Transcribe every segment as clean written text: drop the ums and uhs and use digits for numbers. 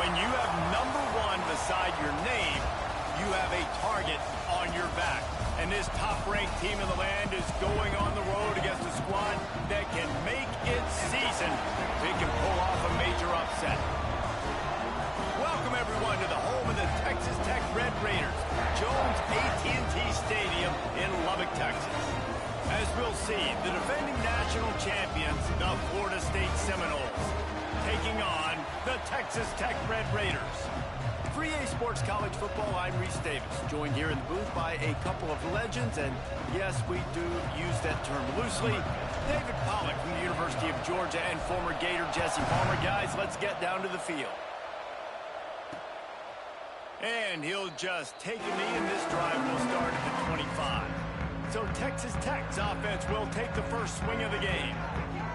When you have number 1 beside your name, you have a target on your back. And this top-ranked team in the land is going on the road against a squad that can make its season. It can pull off a major upset. Welcome, everyone, to the home of the Texas Tech Red Raiders, Jones AT&T Stadium in Lubbock, Texas. As we'll see, the defending national champions, the Florida State Seminoles, taking on the Texas Tech Red Raiders. For EA Sports College Football, I'm Reese Davis, joined here in the booth by a couple of legends, and yes, we do use that term loosely. David Pollack from the University of Georgia and former Gator Jesse Palmer. Guys, let's get down to the field. And he'll just take a knee, and this drive will start at the 25. So Texas Tech's offense will take the first swing of the game.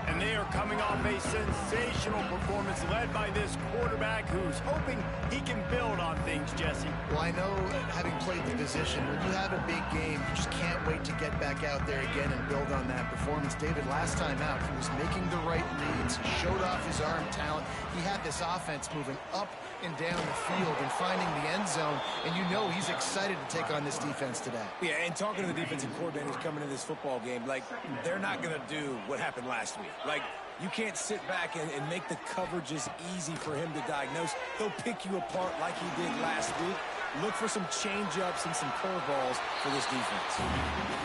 And they are coming off a sensational performance led by this quarterback who's hoping he can build on things, Jesse. Well, I know, having played the position, when you have a big game, you just can't wait to get back out there again and build on that performance. David, last time out, he was making the right reads, showed off his arm talent. He had this offense moving up and down the field and finding the end zone, and you know he's excited to take on this defense today. Yeah, and talking to the defensive coordinators coming into this football game, like, they're not going to do what happened last week. Like, you can't sit back and make the coverages easy for him to diagnose. He'll pick you apart like he did last week. Look for some change-ups and some curveballs for this defense.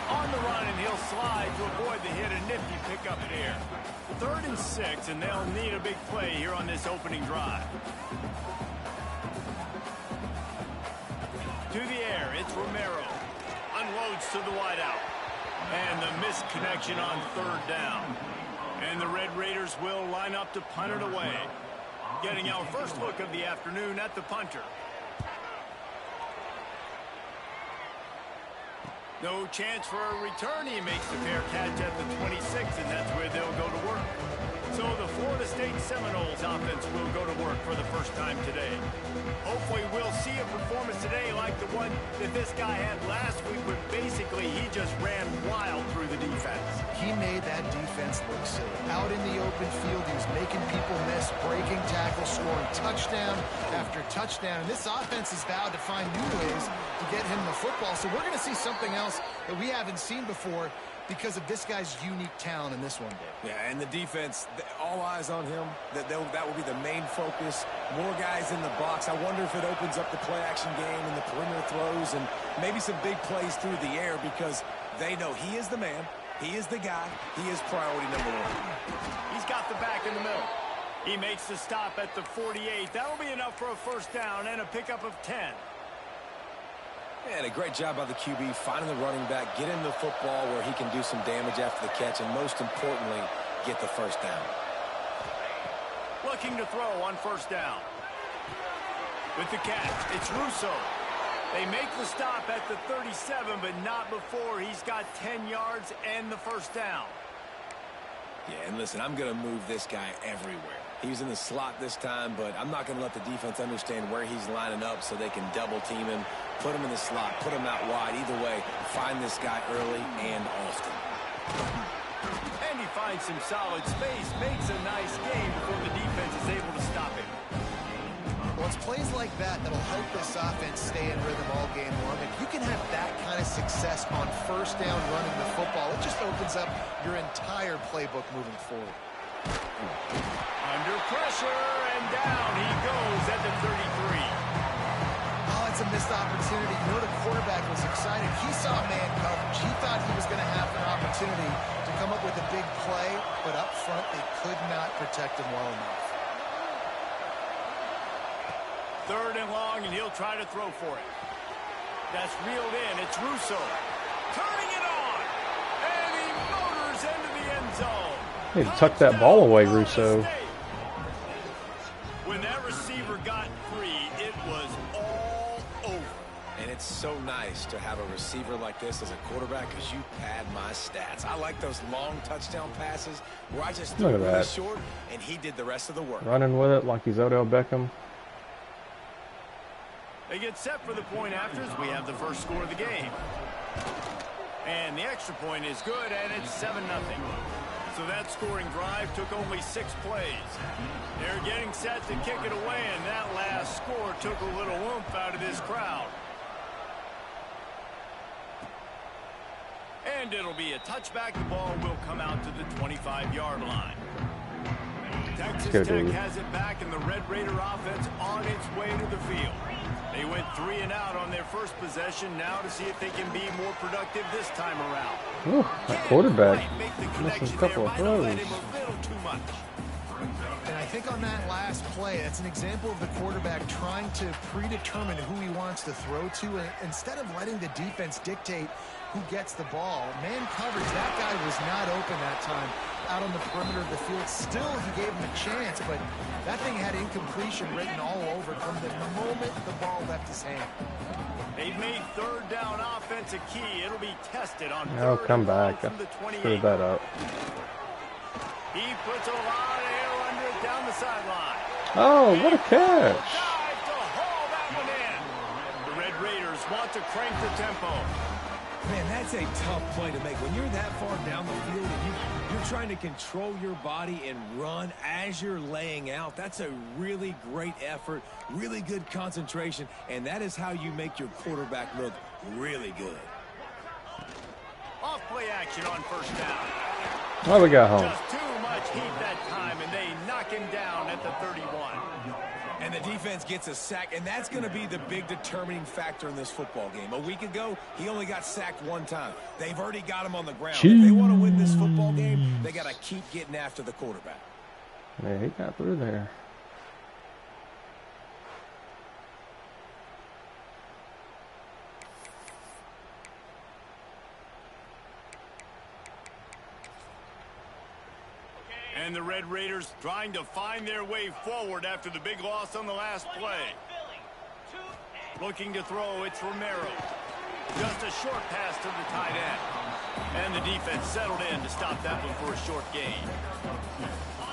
On the run, and he'll slide to avoid the hit, a nifty pickup there. 3rd and 6, and they'll need a big play here on this opening drive. To the air, it's Romero. Unloads to the wideout. And the missed connection on 3rd down. And the Red Raiders will line up to punt it away. Getting our first look of the afternoon at the punter. No chance for a return. He makes the fair catch at the 26, and that's where they'll go to work. So the Florida State Seminoles offense will go to work for the first time today. Hopefully we'll see a performance today like the one that this guy had last week, where basically he just ran wild through the defense. He made that defense look silly. Out in the open field, he was making people miss, breaking tackles, scoring touchdown after touchdown. And this offense has vowed to find new ways to get him the football. So we're going to see something else that we haven't seen before because of this guy's unique talent in this one, Dave. Yeah, and the defense, all eyes on him. That will be the main focus. More guys in the box. I wonder if it opens up the play-action game and the perimeter throws and maybe some big plays through the air, because they know he is the man. He is the guy. He is priority number one. He's got the back in the middle. He makes the stop at the 48. That'll be enough for a first down and a pickup of 10. And a great job by the QB finding the running back, get him the football where he can do some damage after the catch, and most importantly, get the first down. Looking to throw on first down. With the catch, it's Russo. They make the stop at the 37, but not before he's got 10 yards and the first down. Yeah, and listen, I'm going to move this guy everywhere. He's in the slot this time, but I'm not going to let the defense understand where he's lining up so they can double team him, put him in the slot, put him out wide. Either way, find this guy early and often. And he finds some solid space, makes a nice game before the defense is able to stop him. Well, it's plays like that that'll help this offense stay in rhythm all game long. If you can have that kind of success on first down running the football, it just opens up your entire playbook moving forward. Under pressure, and down he goes at the 33. Oh, it's a missed opportunity. You know, the quarterback was excited. He saw man coverage. He thought he was going to have an opportunity to come up with a big play, but up front they could not protect him well enough. Third and long, and he'll try to throw for it. That's reeled in. It's Russo. Turning it on. And he motors into the end zone. He tucked that ball away, Russo. When that receiver got free, it was all over. And it's so nice to have a receiver like this as a quarterback, because you pad my stats. I like those long touchdown passes where I just threw it really short, and he did the rest of the work. Running with it like he's Odell Beckham. They get set for the point afters. We have the first score of the game. And the extra point is good, and it's 7-0. So that scoring drive took only 6 plays. They're getting set to kick it away, and that last score took a little oomph out of this crowd. And it'll be a touchback. The ball will come out to the 25-yard line. Texas Tech has it back, and the Red Raider offense on its way to the field. They went 3 and out on their first possession, now to see if they can be more productive this time around. Ooh, that quarterback missing a couple of throws. And I think on that last play, that's an example of the quarterback trying to predetermine who he wants to throw to, and instead of letting the defense dictate who gets the ball. Man coverage, that guy was not open that time out on the perimeter of the field. Still, he gave him a chance, but that thing had incompletion written all over it from the moment the ball left his hand. They've made third down offense a key. It'll be tested on I'll third come back. from the 28. Screw that up. He puts a lot of air under it down the sideline. Oh, what a catch. Dive to haul that one in. The Red Raiders want to crank the tempo. Man, that's a tough play to make. When you're that far down the field and you're trying to control your body and run as you're laying out, that's a really great effort, really good concentration, and that is how you make your quarterback look really good. Off play action on first down. Well, we got home. Just too much heat that time, and they knock him down at the 31. And the defense gets a sack, and that's going to be the big determining factor in this football game. A week ago, he only got sacked 1 time. They've already got him on the ground. If they want to win this football game, they got to keep getting after the quarterback. Yeah, he got through there. And the Red Raiders trying to find their way forward after the big loss on the last play. Looking to throw, it's Romero. Just a short pass to the tight end. And the defense settled in to stop that one for a short gain.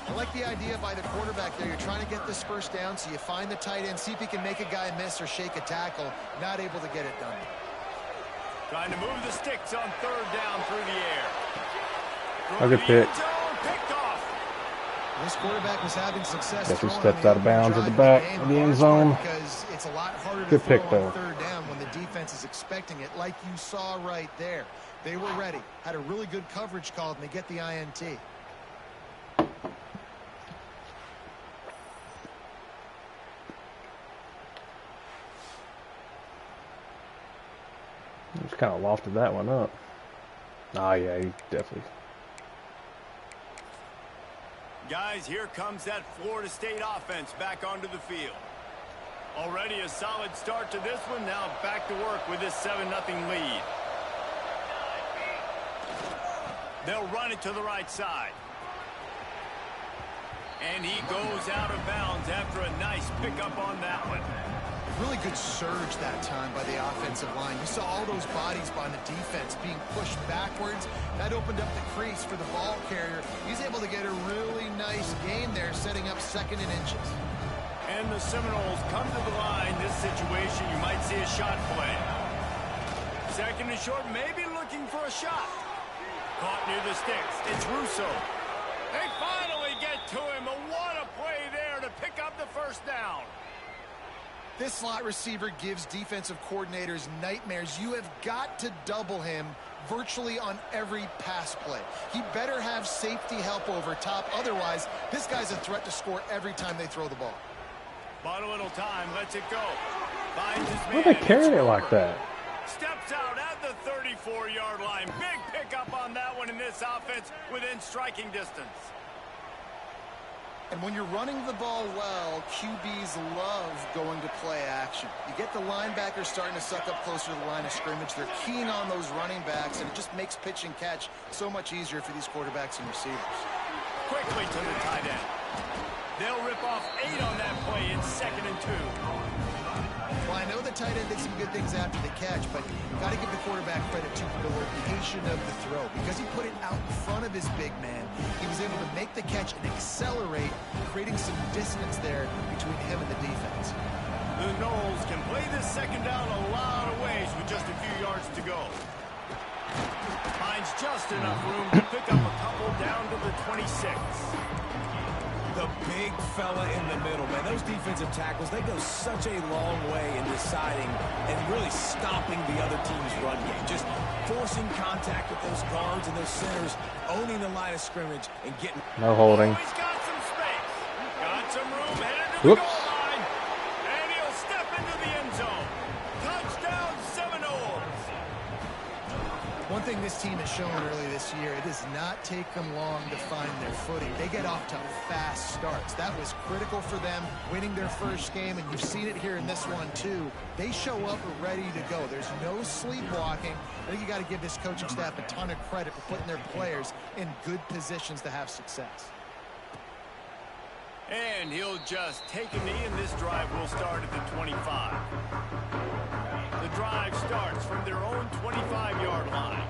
I like the idea by the quarterback there. You're trying to get this first down, so you find the tight end, see if he can make a guy miss or shake a tackle. Not able to get it done. Trying to move the sticks on third down through the air. A good pick. Picked off. This quarterback was having success. Guess he steps out of bounds at the back of the end zone. Because it's a lot harder Good to throw pick, though. on third down when the defense is expecting it, like you saw right there. They were ready. Had a really good coverage called, and they get the INT. Just kind of lofted that one up. Oh, yeah, he definitely. Guys, here comes that Florida State offense back onto the field. Already a solid start to this one. Now back to work with this 7-0 lead. They'll run it to the right side. And he goes out of bounds after a nice pickup on that one. Really good surge that time by the offensive line. You saw all those bodies by the defense being pushed backwards. That opened up the crease for the ball carrier. He's able to get a really nice gain there, setting up 2nd and inches. And the Seminoles come to the line. This situation, you might see a shot play. 2nd and short, maybe looking for a shot. Caught near the sticks. It's Russo. They finally get to him. What a play there to pick up the first down. This slot receiver gives defensive coordinators nightmares. You have got to double him virtually on every pass play. He better have safety help over top. Otherwise, this guy's a threat to score every time they throw the ball. Bought a little time, lets it go. Finds his man. Why are they carrying it like that? Steps out at the 34-yard line. Big pickup on that one in this offense within striking distance. And when you're running the ball well, QBs love going to play action. You get the linebackers starting to suck up closer to the line of scrimmage. They're keen on those running backs, and it just makes pitch and catch so much easier for these quarterbacks and receivers. Quickly to the tight end. They'll rip off 8 on that play in 2nd and 2. Well, I know the tight end did some good things after the catch, but got to give the quarterback credit to the location of the throw. Because he put it out in front of his big man, he was able to make the catch and accelerate, creating some distance there between him and the defense. The Noles can play this 2nd down a lot of ways with just a few yards to go. Finds just enough room to pick up a couple down to the 26. The big fella in the middle, man. Those defensive tackles, they go such a long way in deciding and really stopping the other team's run game. Just forcing contact with those guards and those centers, owning the line of scrimmage and getting... No holding. Oh, he's got some space. Got some room headed to the Whoops. goal line. And he'll step into the end zone. Touchdown, Seminoles. One thing this team has shown early this year, it does not take them long to find their footing. They get off to fast starts. That was critical for them, winning their first game, and you've seen it here in this one too. They show up ready to go. There's no sleepwalking. I think you got to give this coaching staff a ton of credit for putting their players in good positions to have success. And he'll just take a knee, and this drive will start at the 25. The drive starts from their own 25-yard line.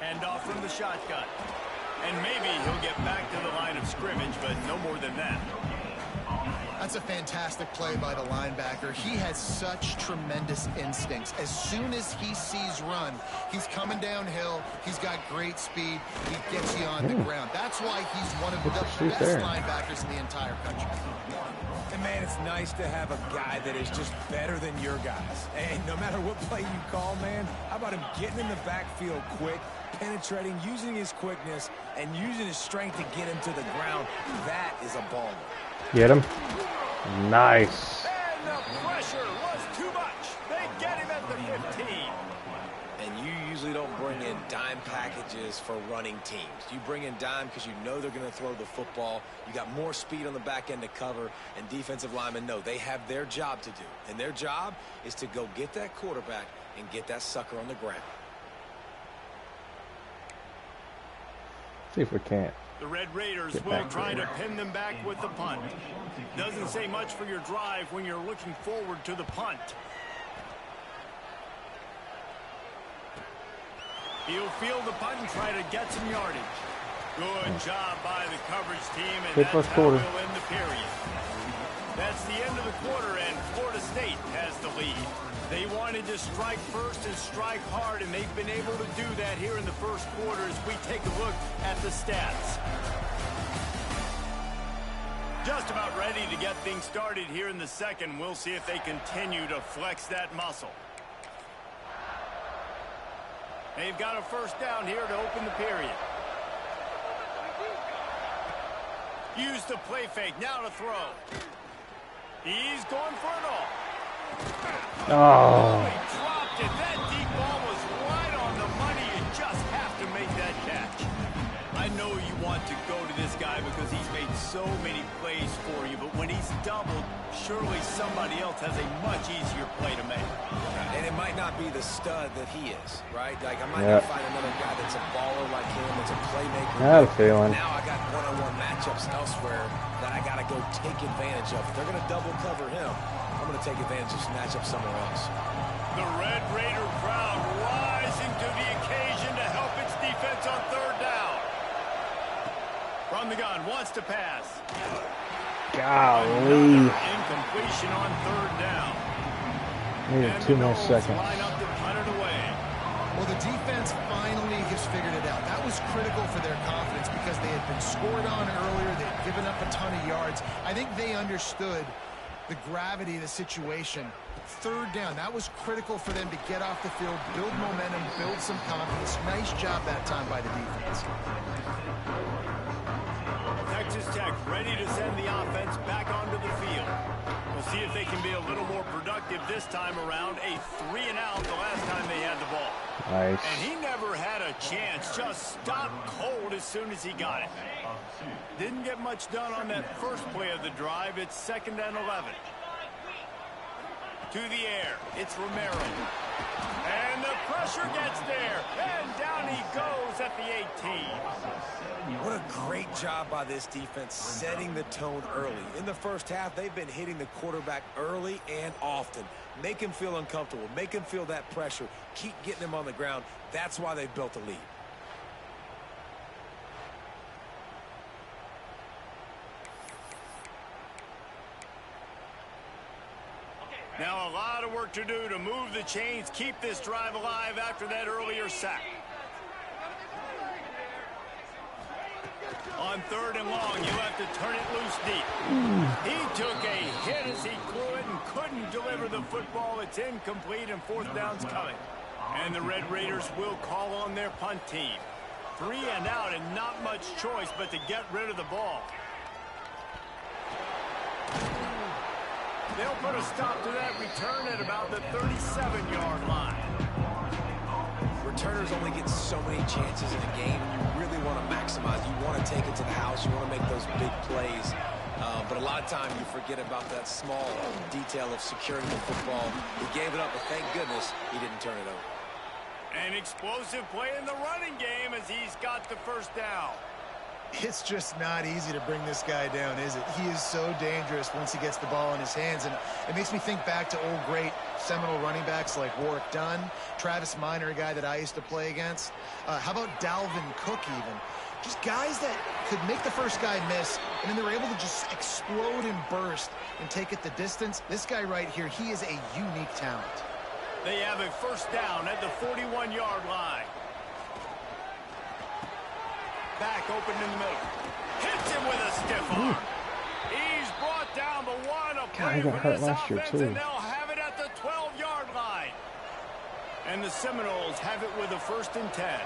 Hand off from the shotgun. And maybe he'll get back to the line of scrimmage, but no more than that. That's a fantastic play by the linebacker. He has such tremendous instincts. As soon as he sees run, he's coming downhill. He's got great speed. He gets you on the ground. That's why he's one of the best linebackers in the entire country. And, man, it's nice to have a guy that is just better than your guys. And no matter what play you call, man, how about him getting in the backfield quick, penetrating, using his quickness, and using his strength to get him to the ground. That is a baller. Get him. Nice. And the pressure was too much. They get him at the 15. And you usually don't bring in dime packages for running teams. You bring in dime because you know they're going to throw the football. You got more speed on the back end to cover, and defensive linemen know they have their job to do. And their job is to go get that quarterback and get that sucker on the ground. See if we can't. The Red Raiders will try to pin them back with the punt. Doesn't say much for your drive when you're looking forward to the punt. He'll field the punt and try to get some yardage. Good job by the coverage team, and that's how we'll end the period. That's the end of the quarter, and Florida State has the lead. They wanted to strike first and strike hard, and they've been able to do that here in the first quarter as we take a look at the stats. Just about ready to get things started here in the second. We'll see if they continue to flex that muscle. They've got a first down here to open the period. Use the play fake. Now to throw. He's going for it all. Oh. He dropped it. That deep ball was right on the money. You just have to make that catch. I know you want to go to this guy because he's made so many plays for you, but when he's doubled, surely somebody else has a much easier play to make. And it might not be the stud that he is, right? Like, I might not find another guy that's a baller like him, that's a playmaker. I had a feeling. Now I got one-on-one matchups elsewhere that I got to go take advantage of. If they're going to double cover him, I'm going to take advantage of matchup somewhere else. The Red Raider crowd rising to the occasion to help its defense on third down. From the gun, wants to pass. Golly. Incompletion on third down. Needed 2 more seconds. Line up to punt it away. Well, the defense finally has figured it out. That was critical for their confidence because they had been scored on earlier. They had given up a ton of yards. I think they understood the gravity of the situation. Third down, that was critical for them to get off the field, build momentum, build some confidence. Nice job that time by the defense. Texas Tech ready to send the offense back onto the field. We'll see if they can be a little more productive this time around. A 3-and-out the last time they had the ball. Nice. And he never had a chance. Just stopped cold as soon as he got it. Didn't get much done on that first play of the drive. It's 2nd and 11. To the air. It's Romero. And the pressure gets there. And down he goes at the 18. What a great job by this defense setting the tone early. In the first half, they've been hitting the quarterback early and often. Make him feel uncomfortable. Make him feel that pressure. Keep getting him on the ground. That's why they've built a lead. Now a lot of work to do to move the chains, keep this drive alive after that earlier sack. On 3rd and long, you'll have to turn it loose deep. He took a hit as he threw it and couldn't deliver the football. It's incomplete and 4th down's coming. And the Red Raiders will call on their punt team. 3-and-out and not much choice but to get rid of the ball. They'll put a stop to that return at about the 37-yard line. Returners only get so many chances in a game. You really want to maximize. You want to take it to the house. You want to make those big plays. But a lot of time you forget about that small detail of securing the football. He gave it up, but thank goodness he didn't turn it over. An explosive play in the running game as he's got the first down. It's just not easy to bring this guy down, is it? He is so dangerous once he gets the ball in his hands, and it makes me think back to old great seminal running backs like Warwick Dunn, Travis Minor, a guy that I used to play against. How about Dalvin Cook even? Just guys that could make the first guy miss, and then they were able to just explode and burst and take it the distance. This guy right here, he is a unique talent. They have a first down at the 41-yard line. Back open in the middle. Hits him with a stiff arm. He's brought down the one. A play for this offense, and they'll have it at the 12-yard line. And the Seminoles have it with a 1st and 10.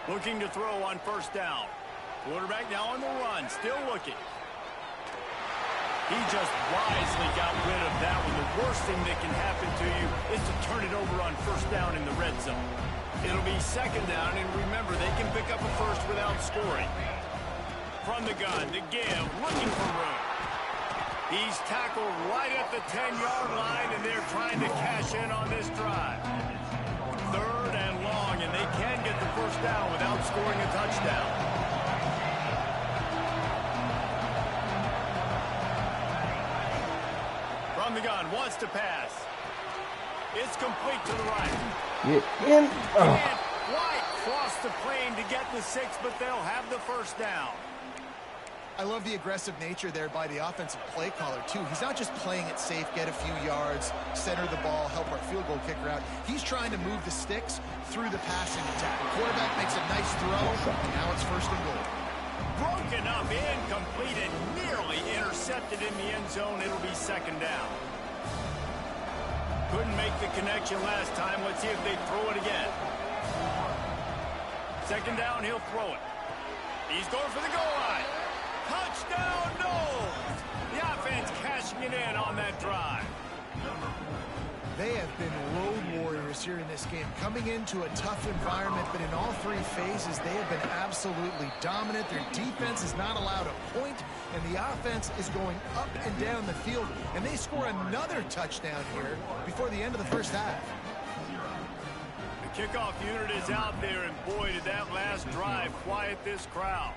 Looking to throw on first down. Quarterback now on the run, still looking. He just wisely got rid of that one. The worst thing that can happen to you is to turn it over on first down in the red zone. It'll be 2nd down, and remember, they can pick up a first without scoring. From the gun, the give, looking for room. He's tackled right at the 10-yard line, and they're trying to cash in on this drive. 3rd and long, and they can get the first down without scoring a touchdown. From the gun, wants to pass. It's complete to the right. Get in. Oh. Can't quite cross the plane to get the 6, but they'll have the first down. I love the aggressive nature there by the offensive play caller, too. He's not just playing it safe, get a few yards, center the ball, help our field goal kicker out. He's trying to move the sticks through the passing attack. The quarterback makes a nice throw, and now it's 1st and goal. Broken up, incomplete, and nearly intercepted in the end zone. It'll be 2nd down. Couldn't make the connection last time. Let's see if they throw it again. 2nd down, he'll throw it. He's going for the goal line. Touchdown, no! The offense cashing it in on that drive. They have been road warriors here in this game, coming into a tough environment, but in all 3 phases, they have been absolutely dominant. Their defense is not allowed a point, and the offense is going up and down the field, and they score another touchdown here before the end of the 1st half. The kickoff unit is out there, and boy, did that last drive quiet this crowd.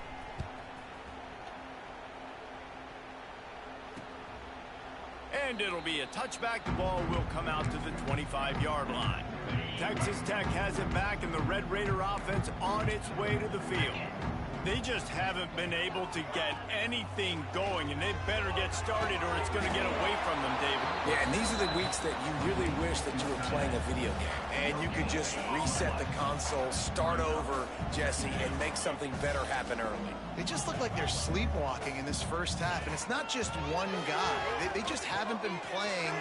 And it'll be a touchback. The ball will come out to the 25-yard line. Texas Tech has it back, and the Red Raider offense on its way to the field. They just haven't been able to get anything going, and they better get started or it's going to get away from them, David. Yeah, and these are the weeks that you really wish that you were playing a video game, and you could just reset the console, start over, Jesse, and make something better happen early. They just look like they're sleepwalking in this 1st half, and it's not just one guy. They just haven't been playing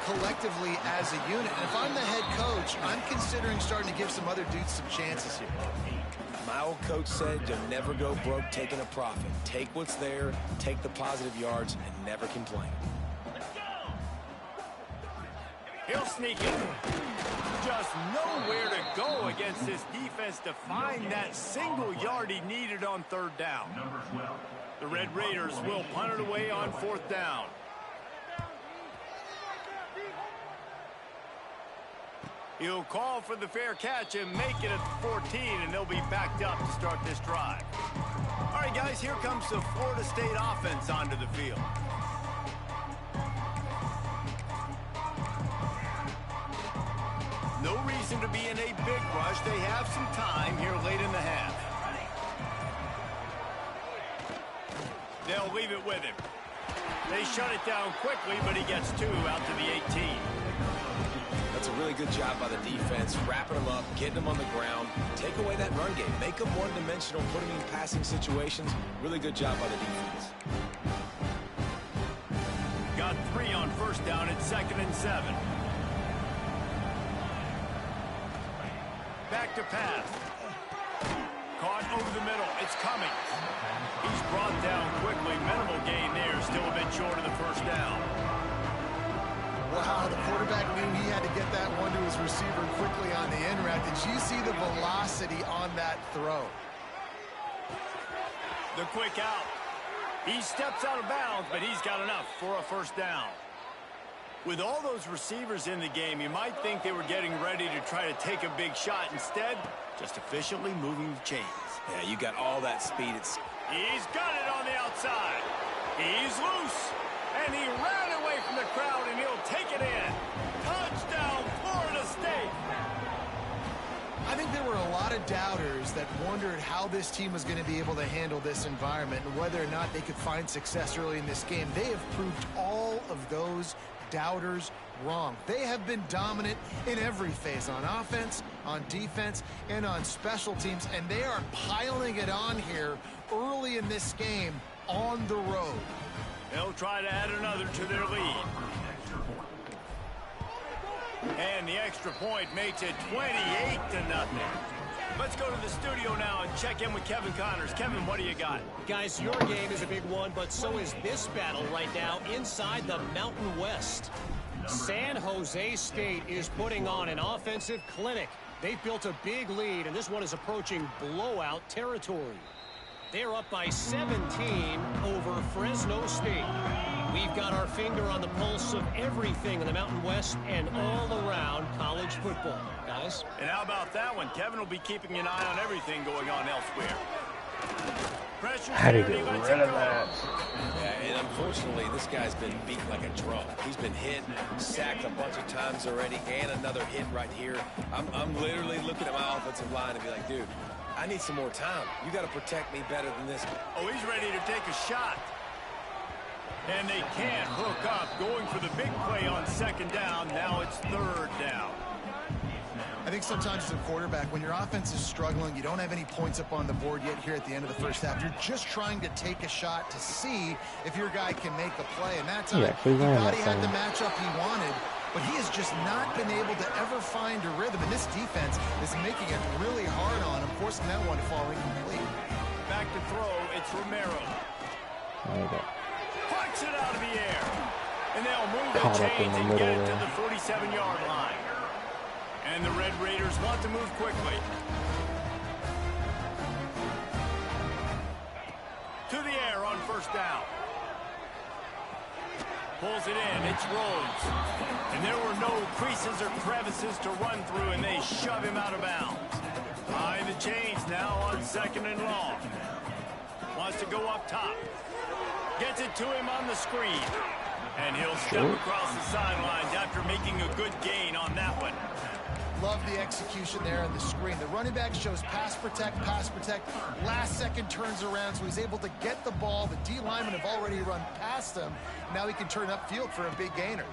collectively as a unit. And if I'm the head coach, I'm considering starting to give some other dudes some chances here. My old coach said you'll never go broke taking a profit. Take what's there, take the positive yards, and never complain. He'll sneak in. Just nowhere to go against this defense to find that single yard he needed on 3rd down. The Red Raiders will punt it away on 4th down. He'll call for the fair catch and make it at the 14, and they'll be backed up to start this drive. All right, guys, here comes the Florida State offense onto the field. No reason to be in a big rush. They have some time here late in the half. They'll leave it with him. They shut it down quickly, but he gets 2 out to the 18. That's a really good job by the defense, wrapping them up, getting them on the ground. Take away that run game. Make them one-dimensional, put them in passing situations. Really good job by the defense. Got 3 on 1st down. It's 2nd and 7. Back to pass. Caught over the middle. It's coming. He's brought down quickly. Minimal gain there. Still a bit short of the 1st down. Wow, the quarterback knew he had to get that one to his receiver quickly on the in route. Did you see the velocity on that throw? The quick out. He steps out of bounds, but he's got enough for a 1st down. With all those receivers in the game, you might think they were getting ready to try to take a big shot. Instead, just efficiently moving the chains. Yeah, you got all that speed. He's got it on the outside. He's loose. And he ran away from the crowd, and he'll take it in. Touchdown, Florida State. I think there were a lot of doubters that wondered how this team was going to be able to handle this environment and whether or not they could find success early in this game. They have proved all of those doubters wrong. They have been dominant in every phase, on offense, on defense, and on special teams, and they are piling it on here early in this game on the road. They'll try to add another to their lead. And the extra point makes it 28-0. Let's go to the studio now and check in with Kevin Connors. Kevin, what do you got? Guys, your game is a big one, but so is this battle right now inside the Mountain West. San Jose State is putting on an offensive clinic. They've built a big lead, and this one is approaching blowout territory. They're up by 17 over Fresno State. We've got our finger on the pulse of everything in the Mountain West and all around college football, guys. And how about that one? Kevin will be keeping an eye on everything going on elsewhere. How do you get rid of that? Yeah, and unfortunately, this guy's been beat like a drum. He's been hit, sacked a bunch of times already, and another hit right here. I'm literally looking at my offensive line and be like, dude, I need some more time. You got to protect me better than this. Oh, he's ready to take a shot. And they can't hook up, going for the big play on second down. Now it's third down. I think sometimes as a quarterback, when your offense is struggling, you don't have any points up on the board yet here at the end of the first half. You're just trying to take a shot to see if your guy can make a play. And that's how he thought he had the matchup he wanted, but he has just not been able to ever find a rhythm. And this defense is making it really hard on him, forcing that one to fall incomplete. Back to throw, it's Romero. Punch it out of the air. And they'll move the chains and get it to the 47-yard line. And the Red Raiders want to move quickly. To the air on first down. Pulls it in, it's Rhodes. And there were no creases or crevices to run through, and they shove him out of bounds. Behind the chains now on second and long. Wants to go up top. Gets it to him on the screen. And he'll step across the sidelines after making a good gain on that one. Love the execution there on the screen. The running back shows pass protect, last second turns around, so he's able to get the ball. The D linemen have already run past him. Now he can turn upfield for a big gainer.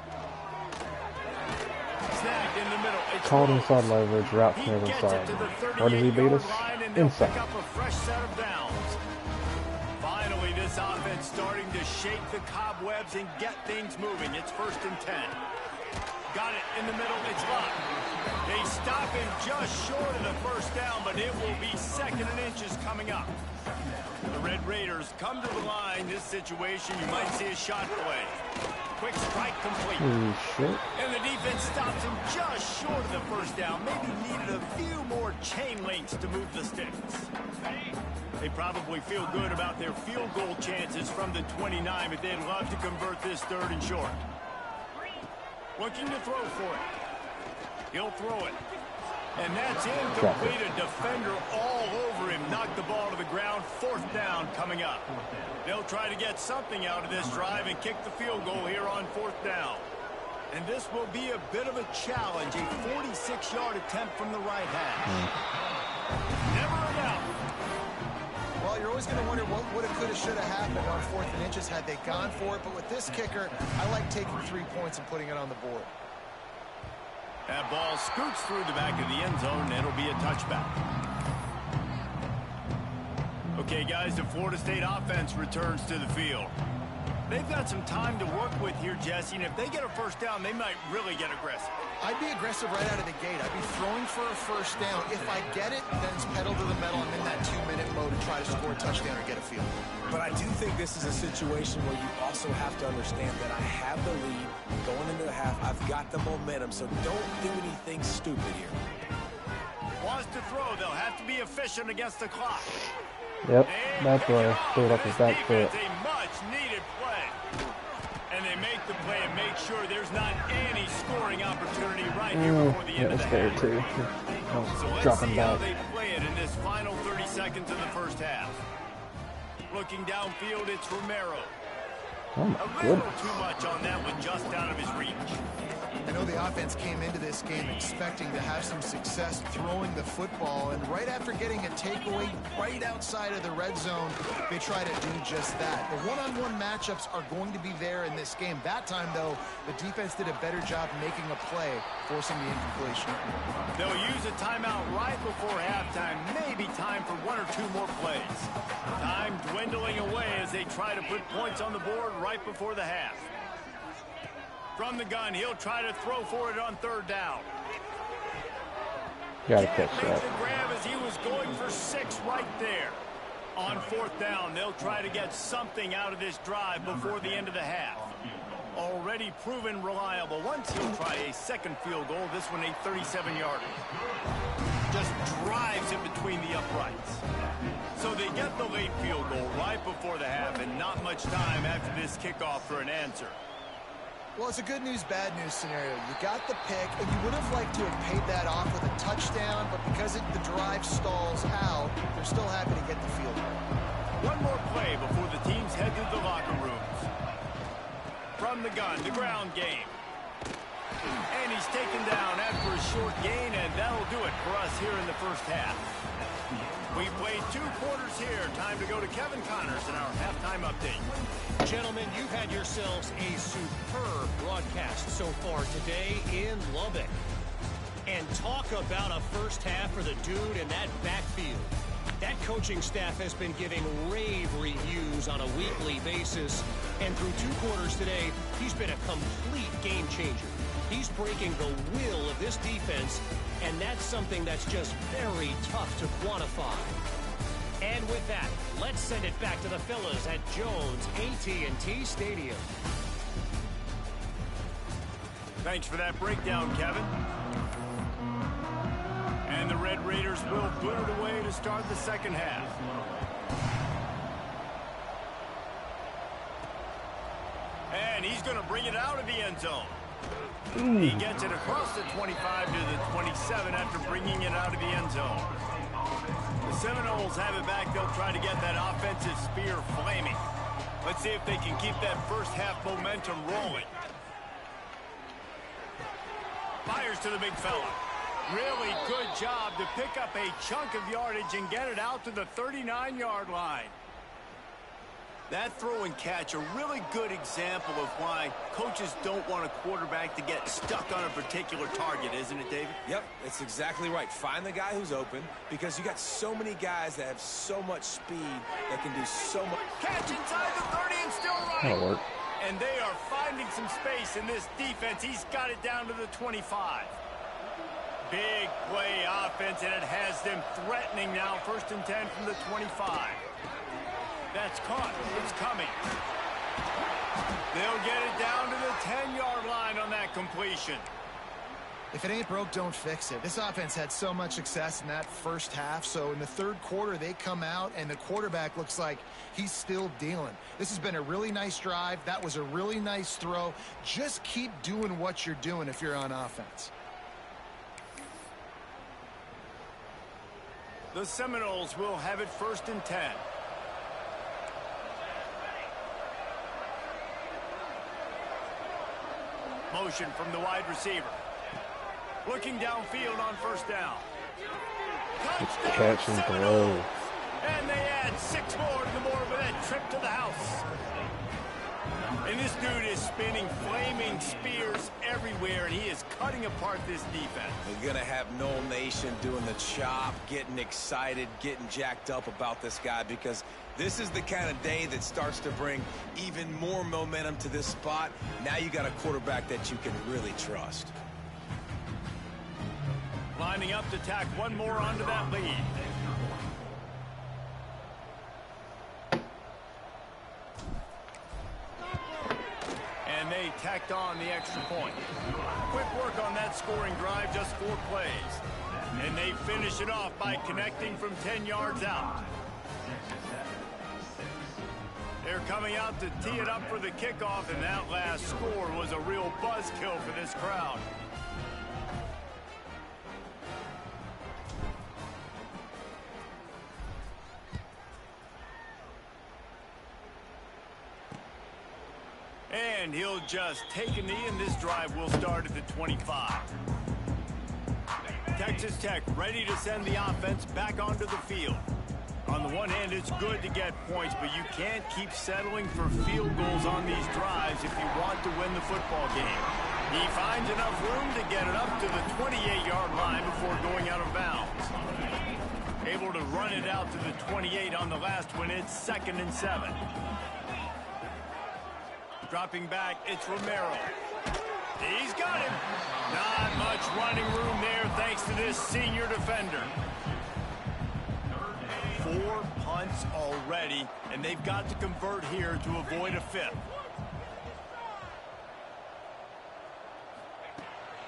Snagged in the middle. Called inside leverage, route from every side. Where does he beat us? Inside. Pick up a fresh set of downs. Finally, this offense starting to shake the cobwebs and get things moving. It's 1st and 10. Got it in the middle. It's locked. They stop him just short of the first down, but it will be 2nd and inches coming up. The Red Raiders come to the line. This situation, you might see a shot play. Quick strike complete. And the defense stops him just short of the first down. Maybe needed a few more chain links to move the sticks. They probably feel good about their field goal chances from the 29, but they'd love to convert this 3rd and short. Looking to throw for it. He'll throw it. And that's incomplete. A defender all over him. Knocked the ball to the ground. 4th down coming up. They'll try to get something out of this drive and kick the field goal here on 4th down. And this will be a bit of a challenge. A 46-yard attempt from the right hash. Never enough. Well, you're always going to wonder what would have, could have, should have happened on 4th and inches had they gone for it. But with this kicker, I like taking 3 points and putting it on the board. That ball scoots through the back of the end zone, and it'll be a touchback. Okay, guys, the Florida State offense returns to the field. They've got some time to work with here, Jesse, and if they get a first down, they might really get aggressive. I'd be aggressive right out of the gate. I'd be throwing for a first down. If I get it, then it's pedal to the metal. I'm in that 2-minute mode to try to score a touchdown or get a field. But I do think this is a situation where you also have to understand that I have the lead going into the half. I've got the momentum, so don't do anything stupid here. Wants to throw. They'll have to be efficient against the clock. Yep, that's why I threw it up his back foot. It's a much-needed play. And they make the play and make sure there's not any scoring opportunity right here before the end of the half. Too. So let's see how they play it in this final 30 seconds of the first half. Looking downfield, it's Romero. Oh my a little too much on that one, just out of his reach. I know the offense came into this game expecting to have some success throwing the football, and right after getting a takeaway right outside of the red zone, they try to do just that. The one-on-one matchups are going to be there in this game. That time, though, the defense did a better job making a play, forcing the incompletion. They'll use a timeout right before halftime, maybe time for 1 or 2 more plays. Time dwindling away as they try to put points on the board right before the half. From the gun, he'll try to throw for it on 3rd down. Gotta catch that. The grab as he was going for 6 right there. On 4th down, they'll try to get something out of this drive before the end of the half. Already proven reliable. Once he'll try a 2nd field goal, this one a 37-yarder. Just drives in between the uprights. So they get the late field goal right before the half and not much time after this kickoff for an answer. Well, it's a good news, bad news scenario. You got the pick, and you would have liked to have paid that off with a touchdown, but because the drive stalls out, they're still happy to get the field goal. One more play before the teams head to the locker rooms. From the gun, the ground game. And he's taken down after a short gain, and that'll do it for us here in the first half. We played 2 quarters here. Time to go to Kevin Connors in our halftime update. Gentlemen, you've had yourselves a superb broadcast so far today in Lubbock. And talk about a first half for the dude in that backfield. That coaching staff has been giving rave reviews on a weekly basis. And through 2 quarters today, he's been a complete game changer. He's breaking the will of this defense, and that's something that's just very tough to quantify. And with that, let's send it back to the fellas at Jones AT&T Stadium. Thanks for that breakdown, Kevin. And the Red Raiders will boot it away to start the second half. And he's going to bring it out of the end zone. He gets it across the 25 to the 27 after bringing it out of the end zone. The Seminoles have it back. They'll try to get that offensive spear flaming. Let's see if they can keep that first half momentum rolling. Fires to the big fella. Really good job to pick up a chunk of yardage and get it out to the 39-yard line. That throw and catch, a really good example of why coaches don't want a quarterback to get stuck on a particular target, isn't it, David? Yep, it's exactly right. Find the guy who's open, because you got so many guys that have so much speed that can do so much. Catch inside the 30 and still running. That'll work. And they are finding some space in this defense. He's got it down to the 25. Big play offense, and it has them threatening now. 1st and 10 from the 25. That's caught. It's coming. They'll get it down to the 10-yard line on that completion. If it ain't broke, don't fix it. This offense had so much success in that first half, so in the 3rd quarter, they come out, and the quarterback looks like he's still dealing. This has been a really nice drive. That was a really nice throw. Just keep doing what you're doing if you're on offense. The Seminoles will have it 1st and 10. Motion from the wide receiver. Looking downfield on 1st down. Touchdown, Catch and throw. and they add 6 more to the board with that trip to the house. And this dude is spinning flaming spears everywhere, and he is cutting apart this defense. You're going to have Noel Nation doing the chop, getting excited, getting jacked up about this guy, because this is the kind of day that starts to bring even more momentum to this spot. Now you got a quarterback that you can really trust. Lining up to tack one more onto that lead. And they tacked on the extra point. Quick work on that scoring drive, just 4 plays. And they finish it off by connecting from 10 yards out. They're coming out to tee it up for the kickoff, and that last score was a real buzzkill for this crowd. And he'll just take a knee, and this drive will start at the 25. Texas Tech ready to send the offense back onto the field. On the one hand, it's good to get points, but you can't keep settling for field goals on these drives if you want to win the football game. He finds enough room to get it up to the 28-yard line before going out of bounds. Able to run it out to the 28 on the last one. It's 2nd and 7. Dropping back, it's Romero. He's got him. Not much running room there thanks to this senior defender. 4 punts already, and they've got to convert here to avoid a 5th.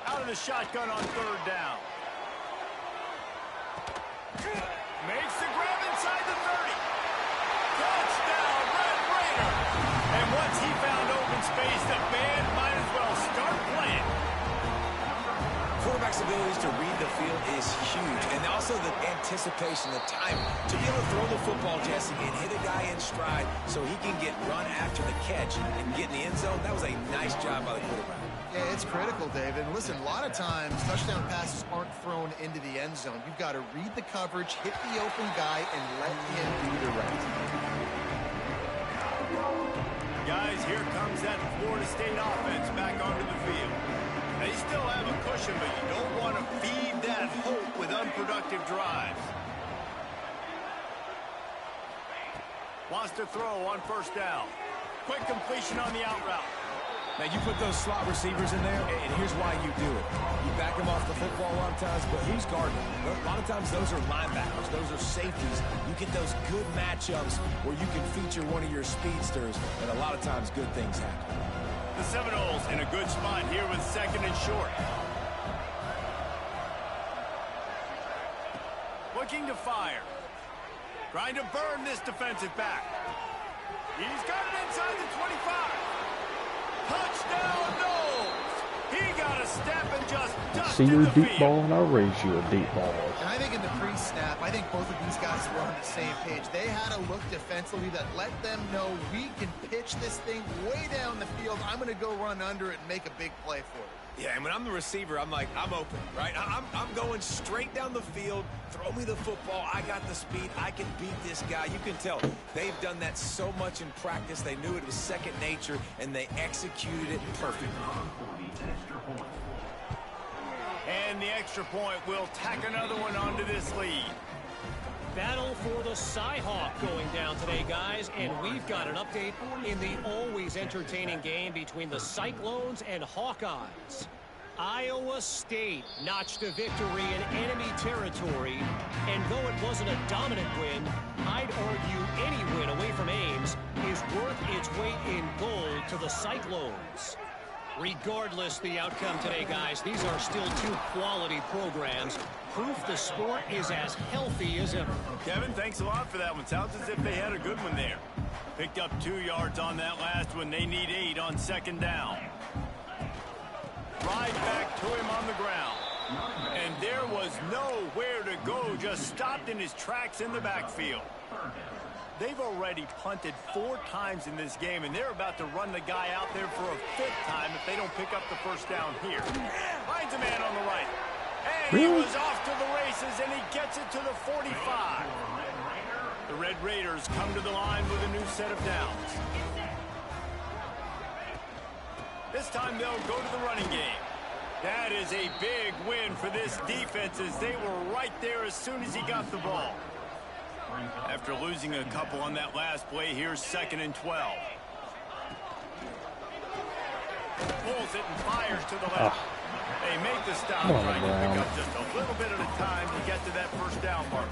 Out of the shotgun on 3rd down. Makes the grab inside the 30. Touchdown! space. The band might as well start playing. Quarterback's abilities to read the field is huge. And also the anticipation, the timing. To be able to throw the football, Jesse, and hit a guy in stride so he can get run after the catch and get in the end zone, that was a nice job by the quarterback. Yeah, it's critical, David. And listen, a lot of times touchdown passes aren't thrown into the end zone. You've got to read the coverage, hit the open guy, and let him do the rest. Guys, here comes that Florida State offense back onto the field. They still have a cushion, but you don't want to feed that hope with unproductive drives. Wants to throw on first down. Quick completion on the out route. Now, you put those slot receivers in there, and here's why you do it. You back them off the football a lot of times, but who's guarding them? A lot of times, those are linebackers. Those are safeties. You get those good matchups where you can feature one of your speedsters, and a lot of times, good things happen. The Seminoles in a good spot here with second and short. Looking to fire. Trying to burn this defensive back. He's got it inside the 25. Touchdown, Knowles! He got a step and just dusted See you the a deep field. ball, and I'll raise you a deep ball. And I think in the pre-snap, I think both of these guys were on the same page. They had a look defensively that let them know we can pitch this thing way down the field. I'm going to go run under it and make a big play for it. Yeah, and when I'm the receiver, I'm like, I'm open, right? I'm going straight down the field. Throw me the football. I got the speed. I can beat this guy. You can tell they've done that so much in practice. They knew it was second nature, and they executed it perfectly. And the extra point will tack another one onto this lead. Battle for the Cy-Hawk going down today, guys, and we've got an update in the always entertaining game between the Cyclones and Hawkeyes. Iowa State notched a victory in enemy territory, and though it wasn't a dominant win, I'd argue any win away from Ames is worth its weight in gold to the Cyclones. Regardless the outcome today, guys, these are still two quality programs. Proof the sport is as healthy as ever. Kevin, thanks a lot for that one. Sounds as if they had a good one there. Picked up 2 yards on that last one. They need 8 on second down. Right back to him on the ground. And there was nowhere to go. Just stopped in his tracks in the backfield. They've already punted 4 times in this game, and they're about to run the guy out there for a 5th time if they don't pick up the first down here. Finds a man on the right. And he was off to the races, and he gets it to the 45. The Red Raiders come to the line with a new set of downs. This time they'll go to the running game. That is a big win for this defense as they were right there as soon as he got the ball. After losing a couple on that last play, here's 2nd and 12. Pulls it and fires to the left. They make the stop, trying to pick up just a little bit at a time to get to that first down marker.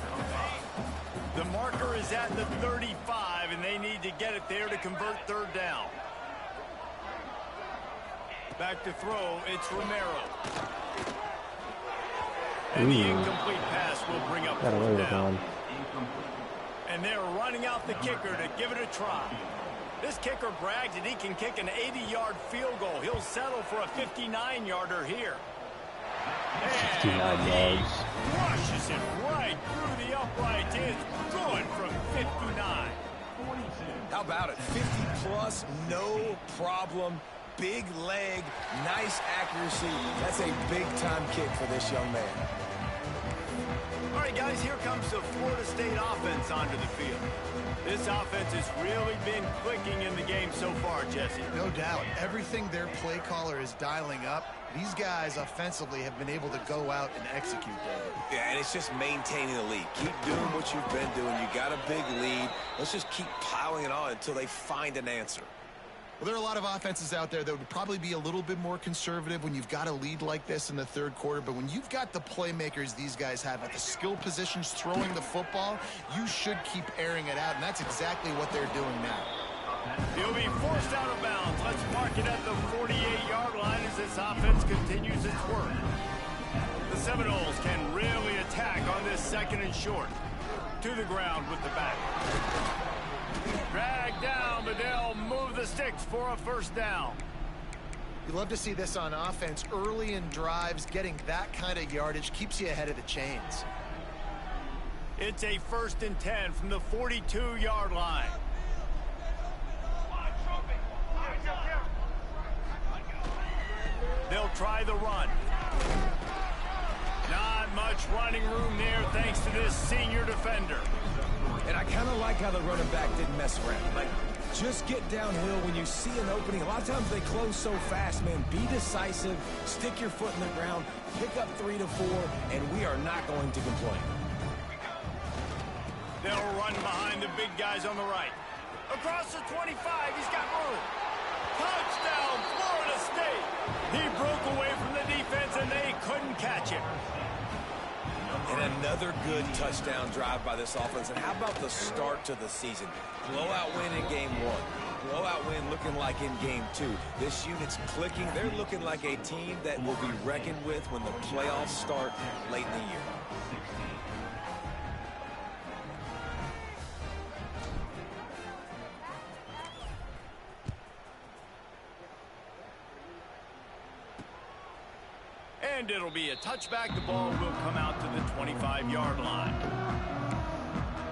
The marker is at the 35, and they need to get it there to convert 3rd down. Back to throw, it's Romero. And the incomplete pass will bring up 4th down. And they're running out the kicker to give it a try. This kicker brags that he can kick an 80-yard field goal. He'll settle for a 59-yarder here. 59 yards. Rushes it right through the uprights. It's good from 59. How about it? 50-plus, no problem. Big leg, nice accuracy. That's a big-time kick for this young man. All right, guys, here comes the Florida State offense onto the field. This offense has really been clicking in the game so far, Jesse. No doubt. Everything their play caller is dialing up, these guys offensively have been able to go out and execute, David. Yeah, and it's just maintaining the lead. Keep doing what you've been doing. You got a big lead. Let's just keep piling it on until they find an answer. Well, there are a lot of offenses out there that would probably be a little bit more conservative when you've got a lead like this in the 3rd quarter. But when you've got the playmakers these guys have at the skill positions throwing the football, you should keep airing it out. And that's exactly what they're doing now. He'll be forced out of bounds. Let's mark it at the 48-yard line as this offense continues its work. The Seminoles can really attack on this 2nd and short. To the ground with the back. Drag down, but they'll move the the sticks for a first down. You love to see this on offense. Early in drives, getting that kind of yardage keeps you ahead of the chains. It's a 1st and 10 from the 42-yard line. They'll try the run. Not much running room there thanks to this senior defender. And I kind of like how the running back didn't mess around. Like, just get downhill when you see an opening. A lot of times they close so fast, man. Be decisive, stick your foot in the ground, pick up 3 to 4, and we are not going to complain. They'll run behind the big guys on the right. Across the 25, he's got room. Touchdown, Florida State. He broke away from the defense, and they couldn't catch him. And another good touchdown drive by this offense. And how about the start to the season? Blowout win in game 1. Blowout win looking like in game 2. This unit's clicking. They're looking like a team that will be reckoned with when the playoffs start late in the year. And it'll be a touchback. The ball will come out to the 25-yard line.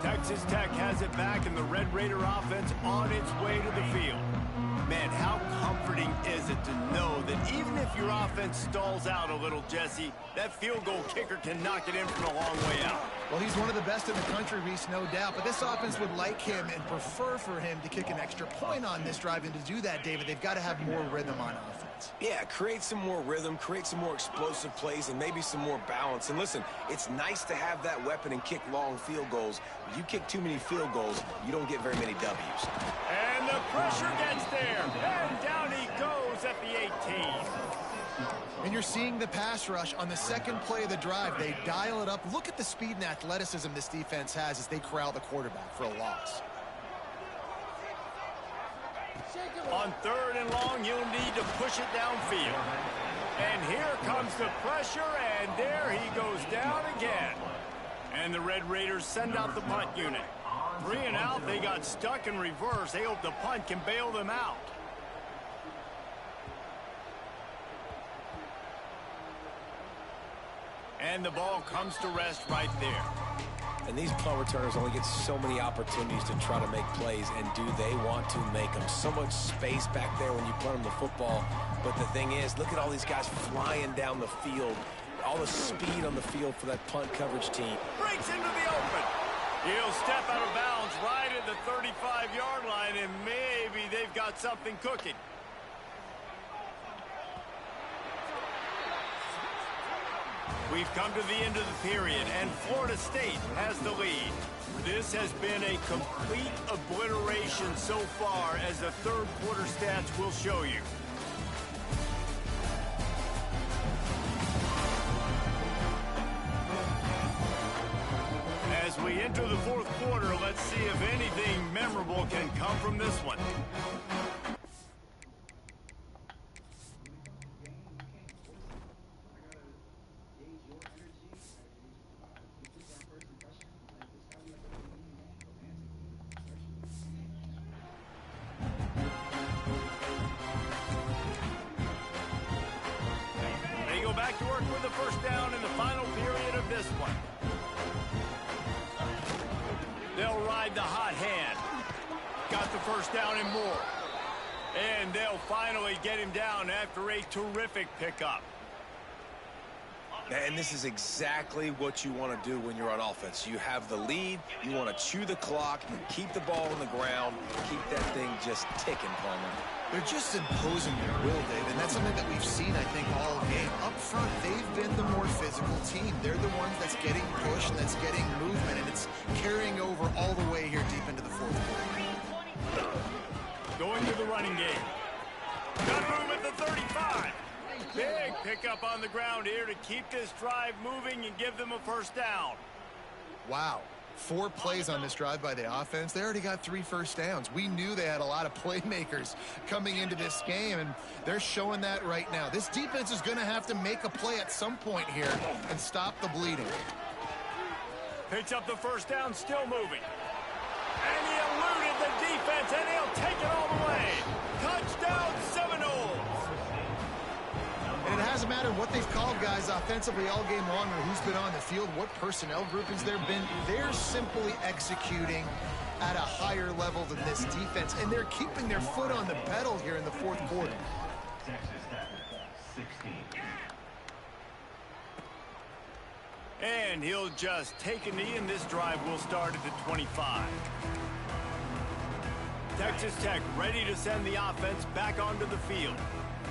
Texas Tech has it back, and the Red Raider offense on its way to the field. Man, how comforting is it to know that even if your offense stalls out a little, Jesse, that field goal kicker can knock it in from a long way out. Well, he's one of the best in the country, Reese, no doubt. But this offense would like him and prefer for him to kick an extra point on this drive. And to do that, David, they've got to have more rhythm on offense. Yeah, create some more rhythm, create some more explosive plays, and maybe some more balance. And listen, it's nice to have that weapon and kick long field goals. If you kick too many field goals, you don't get very many W's. And the pressure gets there. And down he goes at the 18. And you're seeing the pass rush on the second play of the drive. They dial it up. Look at the speed and athleticism this defense has as they corral the quarterback for a loss. On 3rd and long, you'll need to push it downfield. And here comes the pressure, and there he goes down again. And the Red Raiders send out the punt unit. 3 and out, they got stuck in reverse. They hope the punt can bail them out. And the ball comes to rest right there. And these punt returners only get so many opportunities to try to make plays, and do they want to make them? So much space back there when you punt them the football. But the thing is, look at all these guys flying down the field. All the speed on the field for that punt coverage team. Breaks into the open. He'll step out of bounds right at the 35-yard line, and maybe they've got something cooking. We've come to the end of the period, and Florida State has the lead. This has been a complete obliteration so far, as the third quarter stats will show you. As we enter the fourth quarter, let's see if anything memorable can come from this one. They go back to work with the first down in the final period of this one. They'll ride the hot hand. Got the first down and more. And they'll finally get him down after a terrific pickup. And this is exactly what you want to do when you're on offense. You have the lead, you want to chew the clock, keep the ball on the ground, keep that thing just ticking, Palmer. They're just imposing their will, Dave, and that's something that we've seen, I think, all game. Up front, they've been the more physical team. They're the ones that's getting pushed and that's getting movement, and it's carrying over all the way here deep into the fourth quarter. Going to the running game. Got room at the 35. Big pickup on the ground here to keep this drive moving and give them a first down. Wow. 4 plays on this drive by the offense. They already got 3 first downs. We knew they had a lot of playmakers coming into this game, and they're showing that right now. This defense is going to have to make a play at some point here and stop the bleeding. Picks up the first down, still moving. And he eluded the defense, and he'll take it all the way. matter what they've called guys offensively all game long or who's been on the field, what personnel groupings there have been, they're simply executing at a higher level than this defense, and they're keeping their foot on the pedal here in the fourth quarter. And he'll just take a knee, and this drive will start at the 25. Texas Tech ready to send the offense back onto the field.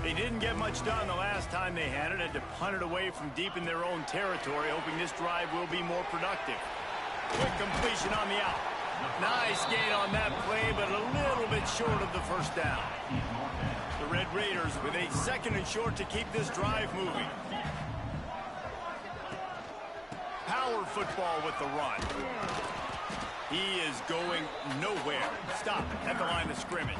They didn't get much done the last time they had to punt it away from deep in their own territory, hoping this drive will be more productive. Quick completion on the out. Nice gain on that play, but a little bit short of the first down. The Red Raiders with a 2nd and short to keep this drive moving. Power football with the run. He is going nowhere. Stop at the line of scrimmage.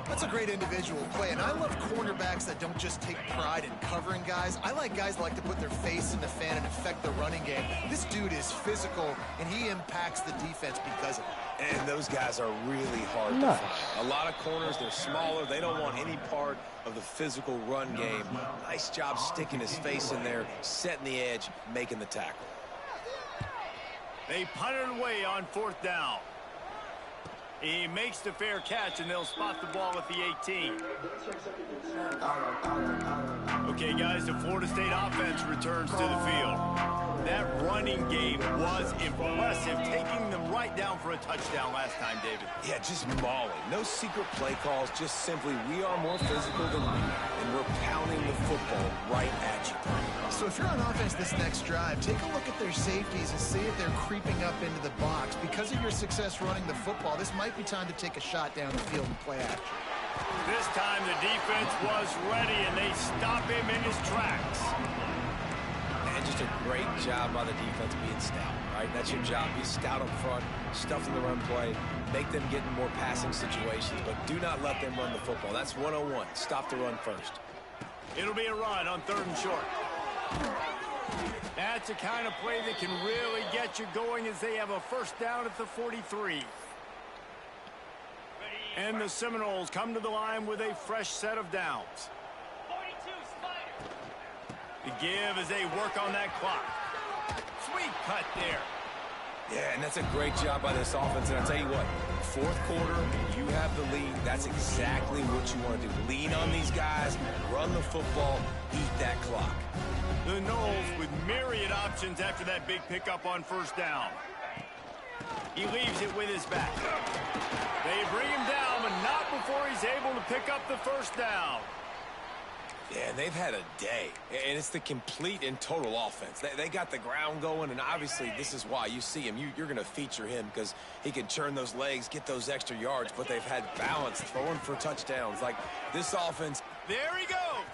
That's a great individual play, and I love cornerbacks that don't just take pride in covering guys. I like guys that like to put their face in the fan and affect the running game. This dude is physical, and he impacts the defense because of it. And those guys are really hard to find. A lot of corners, they're smaller. They don't want any part of the physical run game. Nice job sticking his face in there, setting the edge, making the tackle. They punt it away on 4th down. He makes the fair catch, and they'll spot the ball at the 18. Okay, guys, the Florida State offense returns to the field. That running game was impressive, taking them right down for a touchdown last time, David. Yeah, just mauling. No secret play calls, just simply we are more physical than you, and we're pounding the football right at you. So if you're on offense this next drive, take a look at their safeties and see if they're creeping up into the box. Because of your success running the football, this might be time to take a shot down the field and play action. This time the defense was ready, and they stop him in his tracks. And just a great job by the defense being stout, right? That's your job. Be stout up front, stuff in the run play, make them get in more passing situations, but do not let them run the football. That's 101. Stop the run first. It'll be a run on 3rd and short. That's the kind of play that can really get you going as they have a 1st down at the 43. And the Seminoles come to the line with a fresh set of downs. The give as they work on that clock. Sweet cut there. Yeah, and that's a great job by this offense. And I'll tell you what, 4th quarter, you have the lead. That's exactly what you want to do. Lean on these guys, run the football, eat that clock. The Noles with myriad options after that big pickup on 1st down. He leaves it with his back. They bring him down, but not before he's able to pick up the 1st down. Yeah, and they've had a day, and it's the complete and total offense. They got the ground going, and obviously this is why you see him. You're going to feature him because he can churn those legs, get those extra yards, but they've had balance, throwing for touchdowns. Like this offense. There he goes.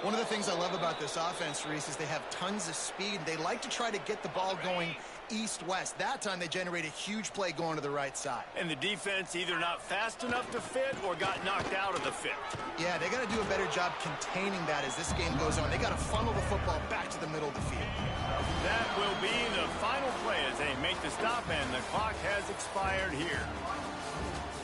One of the things I love about this offense, Reese, is they have tons of speed. They like to try to get the ball going east-west. That time they generate a huge play going to the right side. And the defense either not fast enough to fit or got knocked out of the fit. Yeah, they got to do a better job containing that as this game goes on. They got to funnel the football back to the middle of the field. That will be the final play as they make the stop, and the clock has expired here.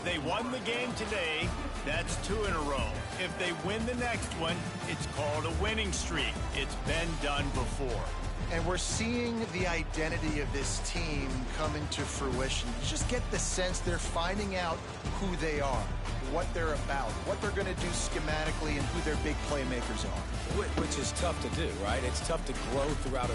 They won the game today. That's 2 in a row. If they win the next one, it's called a winning streak. It's been done before. And we're seeing the identity of this team come into fruition. You just get the sense they're finding out who they are, what they're about, what they're going to do schematically, and who their big playmakers are. Which is tough to do, right? It's tough to grow throughout a